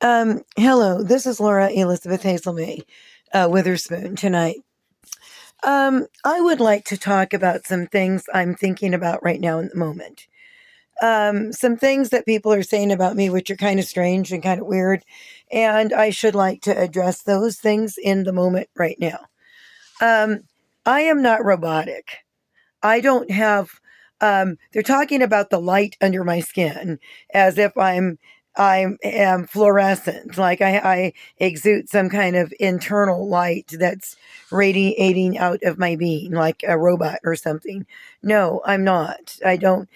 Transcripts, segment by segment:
Hello, this is Laura Elizabeth Hazel May Witherspoon tonight. I would like to talk about some things I'm thinking about right now in the moment. Some things that people are saying about me, which are kind of strange and kind of weird, and I should like to address those things in the moment right now. Um, I am not robotic. I don't have. They're talking about the light under my skin as if I am fluorescent, like I exude some kind of internal light that's radiating out of my being, like a robot or something. No, I'm not. I don't.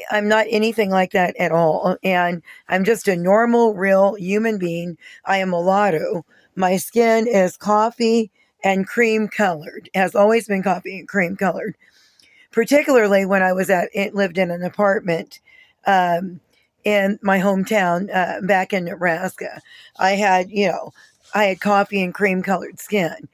I'm not anything like that at all. And I'm just a normal, real human being. I am mulatto. My skin is coffee and cream colored. Has always been coffee and cream colored, particularly when I was lived in an apartment in my hometown back in Nebraska. I had, I had coffee and cream colored skin.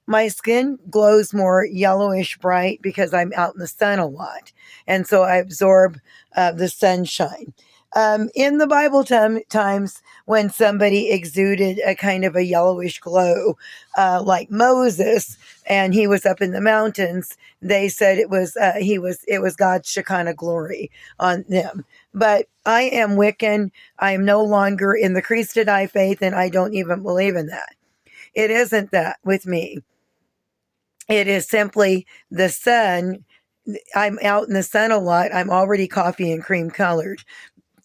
My skin glows more yellowish bright because I'm out in the sun a lot. And so I absorb the sunshine. In the Bible times, when somebody exuded a kind of a yellowish glow, like Moses, and he was up in the mountains, they said it was God's Shekinah glory on them. But I am Wiccan. I am no longer in the Christendom faith, and I don't even believe in that. It isn't that with me. It is simply the sun. I'm out in the sun a lot. I'm already coffee and cream colored.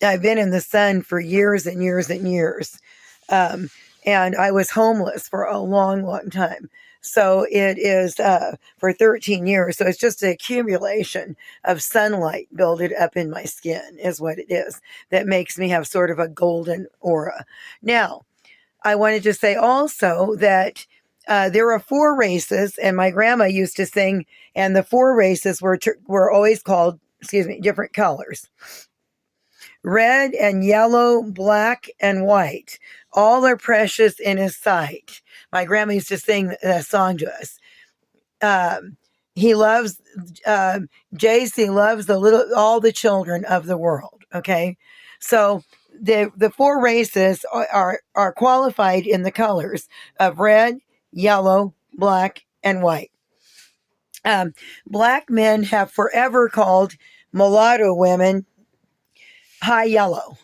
I've been in the sun for years and years and years. Um, and I was homeless for a long, long time. So it is for 13 years. So it's just an accumulation of sunlight building up in my skin, is what it is, that makes me have sort of a golden aura. Now, I wanted to say also that there are four races, and my grandma used to sing, and the four races were always called, different colors: red and yellow, black and white. All are precious in his sight. My grandma used to sing that song to us. He loves JC loves all the children of the world. Okay, so the four races are qualified in the colors of red, yellow, black, and white. Black men have forever called mulatto women high yellow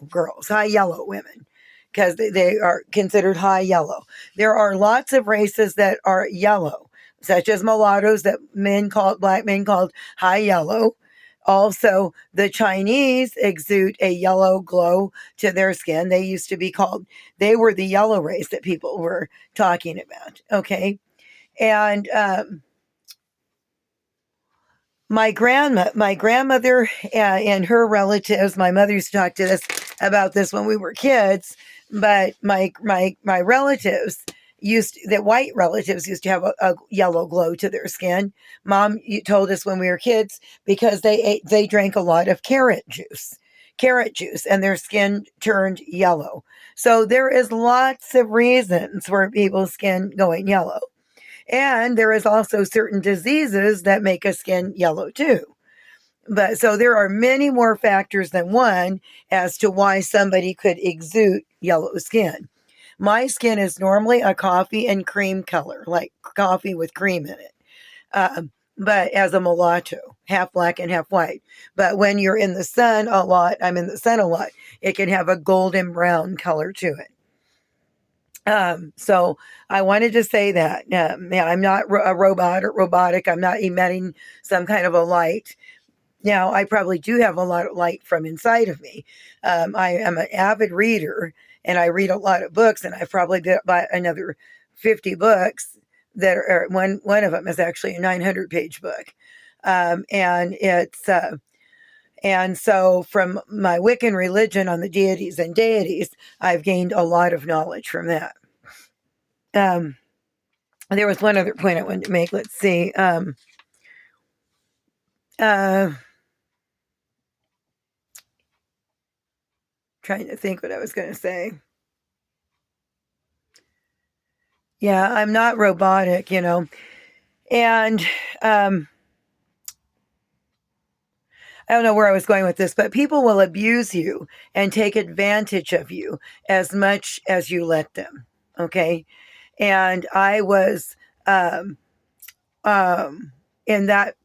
girls, high yellow women, because they are considered high yellow. There are lots of races that are yellow, such as mulattoes that black men called high yellow. Also, the Chinese exude a yellow glow to their skin. They were the yellow race that people were talking about. Okay. And my grandmother and her relatives. My mother used to talk to us about this when we were kids, but my relatives the white relatives used to have a yellow glow to their skin. Mom told us when we were kids because they drank a lot of carrot juice, and their skin turned yellow. So there is lots of reasons for people's skin going yellow. And there is also certain diseases that make a skin yellow too. But so there are many more factors than one as to why somebody could exude yellow skin. My skin is normally a coffee and cream color, like coffee with cream in it. But as a mulatto, half black and half white. But when you're in the sun a lot, I'm in the sun a lot, it can have a golden brown color to it. So I wanted to say that yeah, I'm not a robot or robotic. I'm not emitting some kind of a light. Now, I probably do have a lot of light from inside of me. I am an avid reader, and I read a lot of books, and I've probably bought another 50 books that are one of them is actually a 900-page book. And it's and so from my Wiccan religion on the deities and deities, I've gained a lot of knowledge from that. Um, there was one other point I wanted to make. Let's see. Uh, Trying to think what I was going to say. Yeah, I'm not robotic, And um, I don't know where I was going with this, but people will abuse you and take advantage of you as much as you let them. Okay. And I was um, in that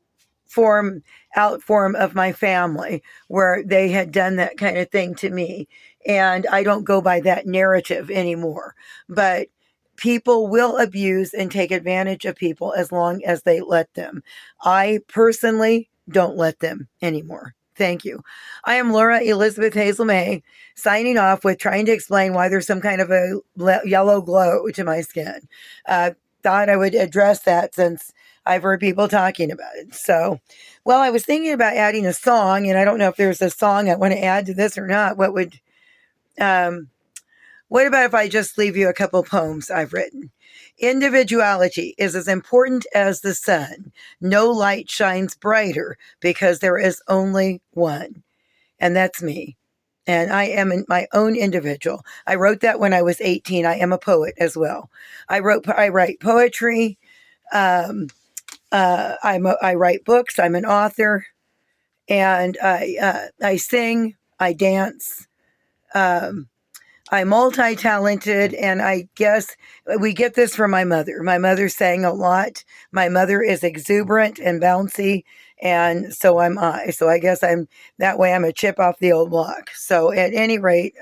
form of my family where they had done that kind of thing to me. And I don't go by that narrative anymore. But people will abuse and take advantage of people as long as they let them. I personally don't let them anymore. Thank you. I am Laura Elizabeth Hazel May, signing off with trying to explain why there's some kind of a yellow glow to my skin. Thought I would address that since I've heard people talking about it. So, well, I was thinking about adding a song, and I don't know if there's a song I want to add to this or not. Um, what about if I just leave you a couple poems I've written? Individuality is as important as the sun. No light shines brighter because there is only one, and that's me. And I am my own individual. I wrote that when I was 18. I am a poet as well. I write poetry. Um, I write books. I'm an author, and I sing. I dance. Um, I'm multi talented, and I guess we get this from my mother. My mother sang a lot. My mother is exuberant and bouncy, and so am I. So I guess I'm that way. I'm a chip off the old block. So at any rate,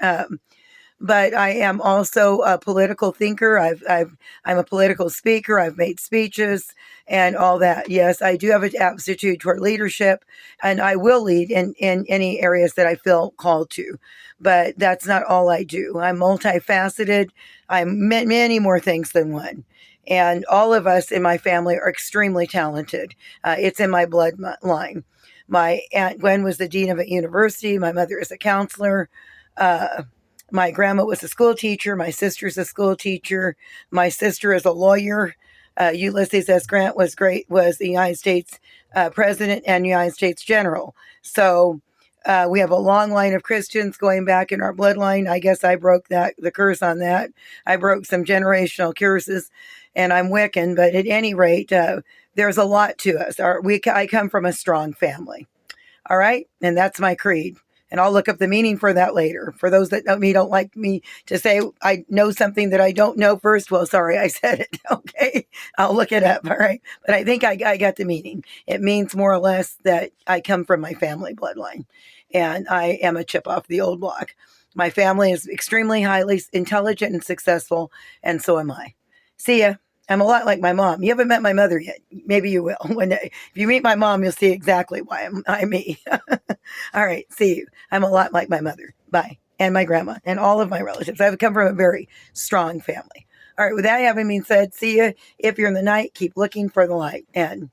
but I am also a political thinker. I'm a political speaker. I've made speeches and all that. Yes, I do have an aptitude toward leadership, and I will lead in any areas that I feel called to. But that's not all I do. I'm multifaceted. I'm many more things than one. And all of us in my family are extremely talented. It's in my bloodline. My Aunt Gwen was the dean of a university. My mother is a counselor. Uh, my grandma was a school teacher. My sister's a school teacher. My sister is a lawyer. Ulysses S. Grant was the United States president and United States general. So we have a long line of Christians going back in our bloodline. I guess I broke the curse on that. I broke some generational curses, and I'm Wiccan. But at any rate, there's a lot to us. I come from a strong family. All right, and that's my creed. And I'll look up the meaning for that later. For those that know me, don't like me to say I know something that I don't know first. Well, sorry, I said it. Okay, I'll look it up. All right, but I think I got the meaning. It means more or less that I come from my family bloodline, and I am a chip off the old block. My family is extremely highly intelligent and successful, and so am I. See ya. I'm a lot like my mom. You haven't met my mother yet. Maybe you will one day. If you meet my mom, you'll see exactly why I'm me. All right. See you. I'm a lot like my mother. Bye. And my grandma and all of my relatives. I've come from a very strong family. All right. With that having been said, see you. If you're in the night, keep looking for the light. And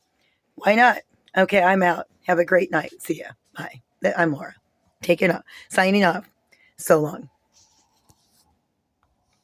why not? Okay. I'm out. Have a great night. See ya. Bye. I'm Laura. Taking off. Signing off. So long.